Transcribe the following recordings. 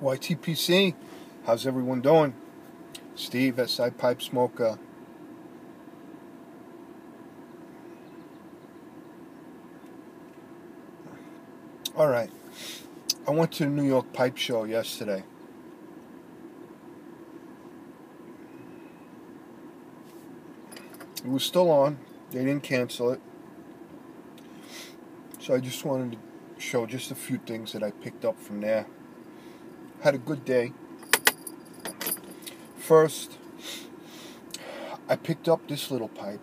YTPC, how's everyone doing? Steve, SI Pipe Smoker. Alright, I went to the New York Pipe Show yesterday. It was still on, they didn't cancel it. So I just wanted to show just a few things that I picked up from there. Had a good day. First, I picked up this little pipe.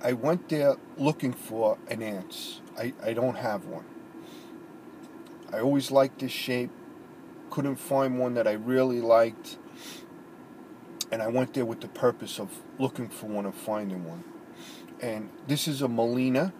I went there looking for an Ants. I don't have one. I always liked this shape. Couldn't find one that I really liked. And I went there with the purpose of looking for one and finding one. And this is a Molina.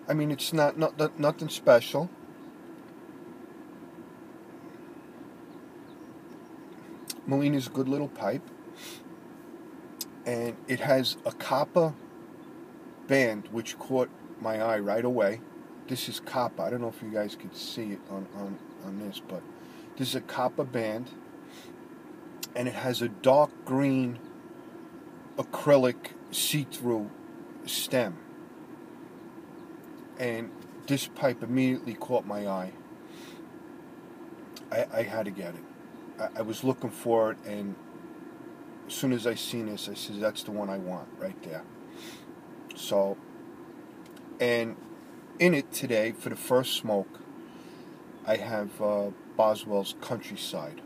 I mean, it's nothing special. Molina's a good little pipe. And it has a copper band, which caught my eye right away. This is copper. I don't know if you guys could see it on this, but this is a copper band. And it has a dark green acrylic see-through stem. And this pipe immediately caught my eye. I had to get it. I was looking for it, and as soon as I seen this, I said, that's the one I want right there. So, and in it today, for the first smoke, I have Boswell's Countryside.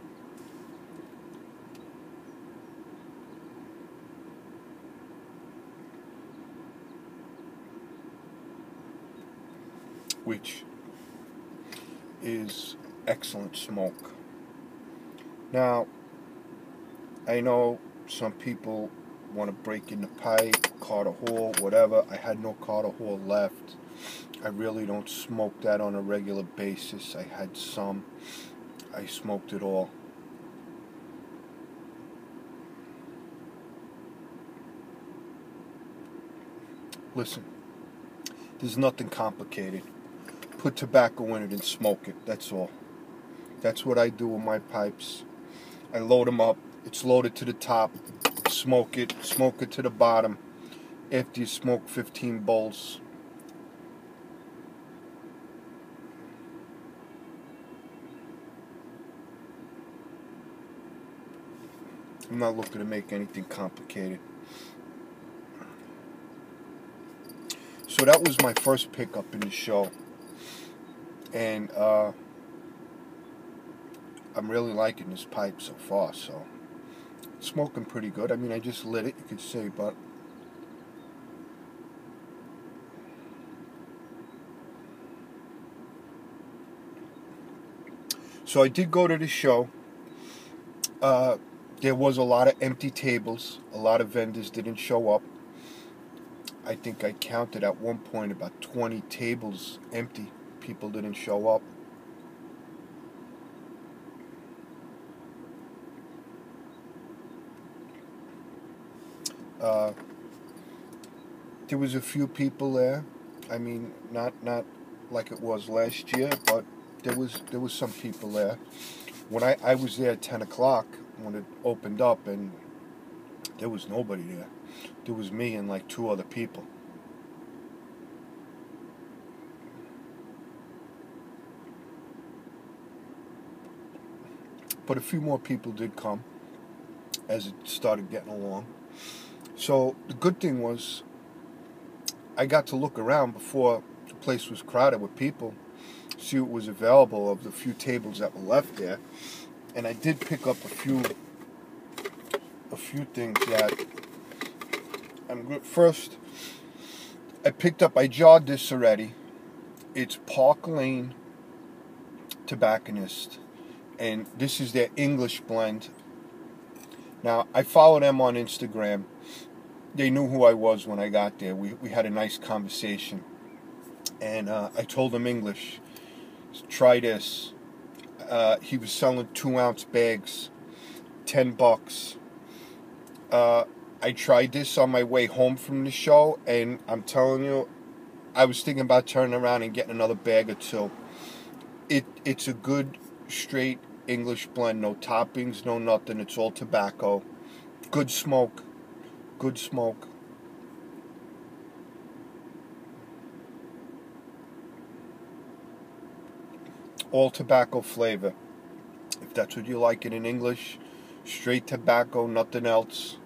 Which is excellent smoke. Now, I know some people want to break in the pipe, Carter Hall, whatever. I had no Carter Hall left. I really don't smoke that on a regular basis. I had some. I smoked it all. Listen, there's nothing complicated. Put tobacco in it and smoke it. That's all. That's what I do with my pipes. I load them up. It's loaded to the top. Smoke it to the bottom. After you smoke 15 bowls. I'm not looking to make anything complicated. So that was my first pickup in the show. And I'm really liking this pipe so far, so it's smoking pretty good. I mean, I just lit it, you could see, but so I did go to the show. There was a lot of empty tables. A lot of vendors didn't show up. I think I counted at one point about 20 tables empty. People didn't show up. There was a few people there. I mean, not like it was last year, but there was some people there. When I was there at 10 o'clock when it opened up, and there was nobody there. There was me and like two other people. But a few more people did come as it started getting along. So the good thing was I got to look around before the place was crowded with people, see what was available of the few tables that were left there. And I did pick up a few things that I'm good. First, I jarred this already. It's Park Lane Tobacconist. And this is their English blend. Now, I follow them on Instagram. They knew who I was when I got there. We had a nice conversation. And I told him English. Try this. He was selling 2-ounce bags, $10. I tried this on my way home from the show, and I'm telling you, I was thinking about turning around and getting another bag or two. It's a good straight English blend. No toppings, no nothing. It's all tobacco. Good smoke. Good smoke. All tobacco flavor. If that's what you like it in English, straight tobacco, nothing else.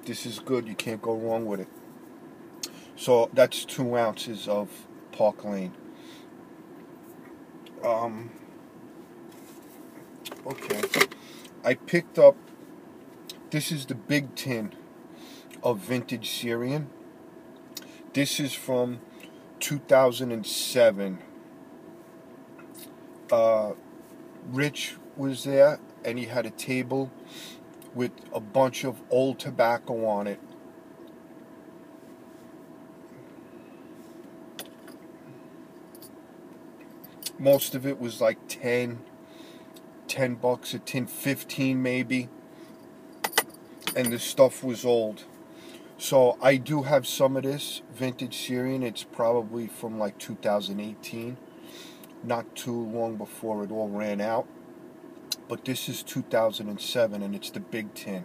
This is good. You can't go wrong with it. So that's 2 ounces of Park Lane. Okay. I picked up, this is the big tin of vintage Syrian. This is from 2007. Rich was there, and he had a table with a bunch of old tobacco on it. Most of it was like 10 bucks a tin, 15 maybe, and the stuff was old. So I do have some of this vintage Syrian. It's probably from like 2018, not too long before it all ran out. But this is 2007, and it's the big tin.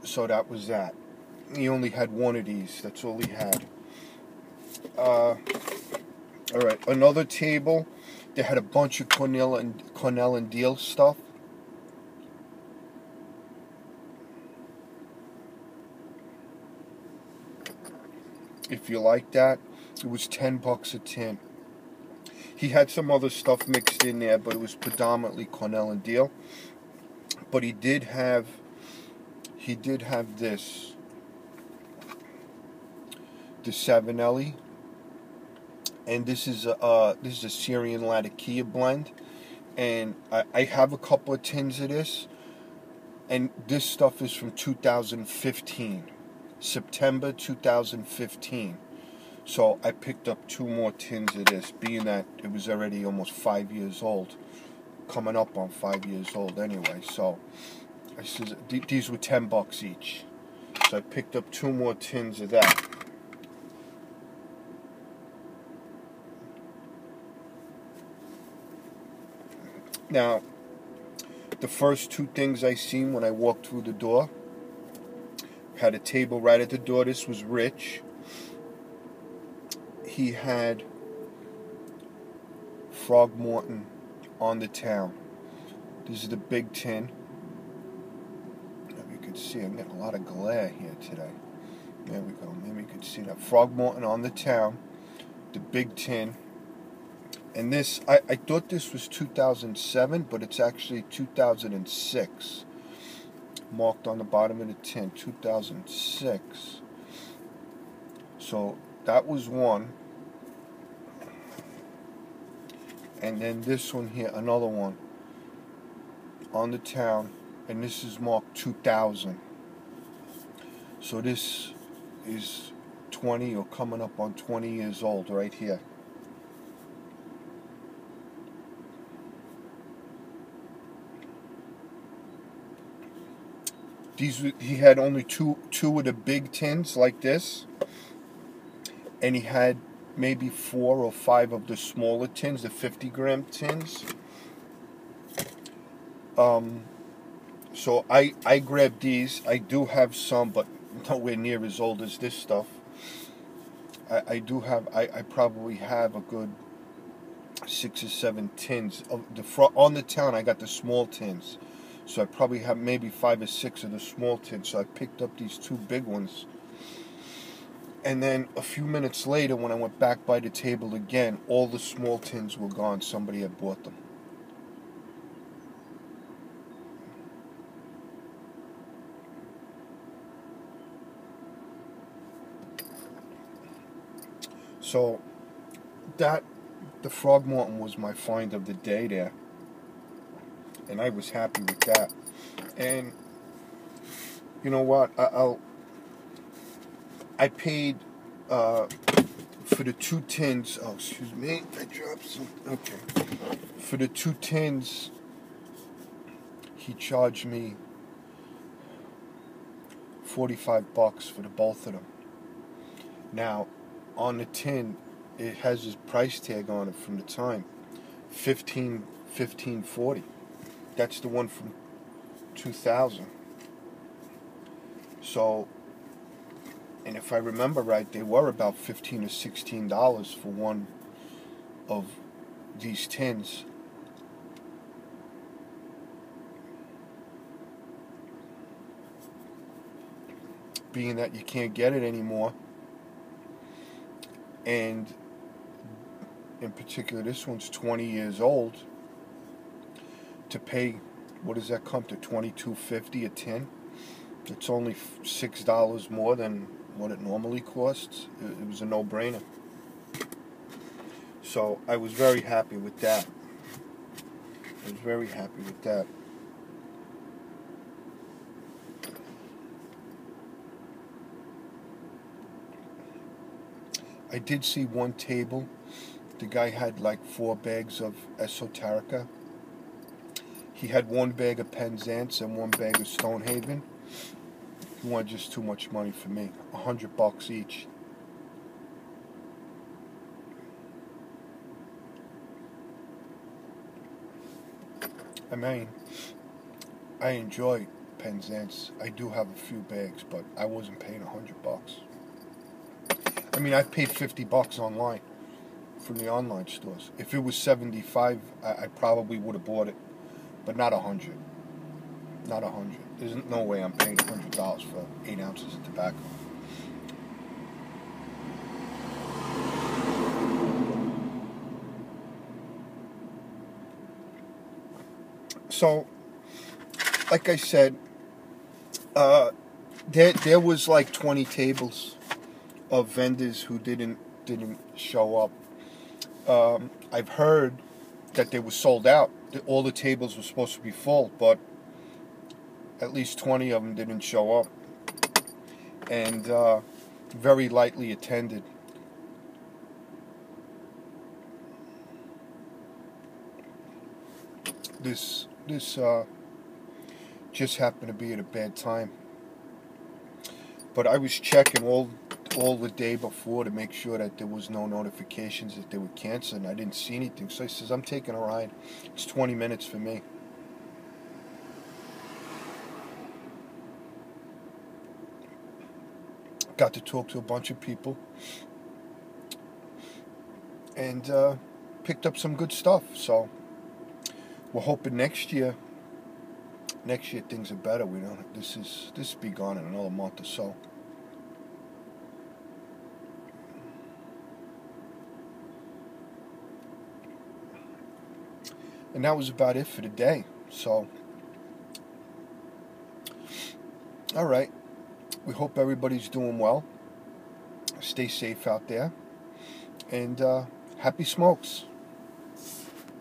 So that was that. He only had one of these. That's all he had. Alright, another table. They had a bunch of Cornell and Diehl stuff. If you like that, it was 10 bucks a tin. He had some other stuff mixed in there, but it was predominantly Cornell and Diehl. But he did have this, the Savinelli, and this is a Syrian Latakia blend, and I have a couple of tins of this, and this stuff is from 2015, September 2015. So I picked up 2 more tins of this, being that it was already almost 5 years old, coming up on 5 years old anyway. So I said these were 10 bucks each. So I picked up 2 more tins of that. Now, the first 2 things I seen when I walked through the door, had a table right at the door. This was Rich. He had Frogmorton on the town. This is the big tin. Maybe you can see, I'm getting a lot of glare here today. There we go. Maybe you can see that. Frogmorton on the town. The big tin. And this, I thought this was 2007, but it's actually 2006. Marked on the bottom of the tin, 2006. So that was one. And then this one here, another one on the town, and this is marked 2000. So this is 20 or coming up on 20 years old right here. He had only two of the big tins like this, and he had maybe 4 or 5 of the smaller tins, the 50-gram tins. So I grabbed these. I do have some, but nowhere near as old as this stuff. I probably have a good 6 or 7 tins of the on the town. I got the small tins, so I probably have maybe 5 or 6 of the small tins. So I picked up these 2 big ones. And then a few minutes later, when I went back by the table again, all the small tins were gone. Somebody had bought them. So the Frogmorton was my find of the day there, and I was happy with that. And you know what? I paid for the 2 tins. Oh, excuse me, I dropped some. Okay, for the 2 tins, he charged me $45 for the both of them. Now, on the tin, it has his price tag on it from the time. 1540. That's the one from 2000. So, and if I remember right, they were about $15 or $16 for one of these tins. Being that you can't get it anymore, and in particular this one's 20 years old, to pay, what does that come to, $22.50 a tin? It's only $6 more than what it normally costs. It was a no-brainer. So I was very happy with that. I was very happy with that. I did see one table. The guy had like 4 bags of Esoterica. He had 1 bag of Penzance and 1 bag of Stonehaven. He wanted just too much money for me. $100 each. I mean, I enjoy Penzance. I do have a few bags, but I wasn't paying $100. I mean, I've paid $50 online from the online stores. If it was $75, I probably would have bought it, but not $100. Not $100. There's no way I'm paying $100 for 8 ounces of tobacco. So, like I said, there was like 20 tables of vendors who didn't show up. I've heard that they were sold out. All the tables were supposed to be full, but at least 20 of them didn't show up, and very lightly attended. This just happened to be at a bad time. But I was checking all the day before to make sure that there was no notifications that they were canceled, and I didn't see anything. So I says, I'm taking a ride. It's 20 minutes for me. Got to talk to a bunch of people, and picked up some good stuff. So we're hoping next year things are better. We don't. This will be gone in another month or so. And that was about it for today. So, all right. We hope everybody's doing well. Stay safe out there. And happy smokes.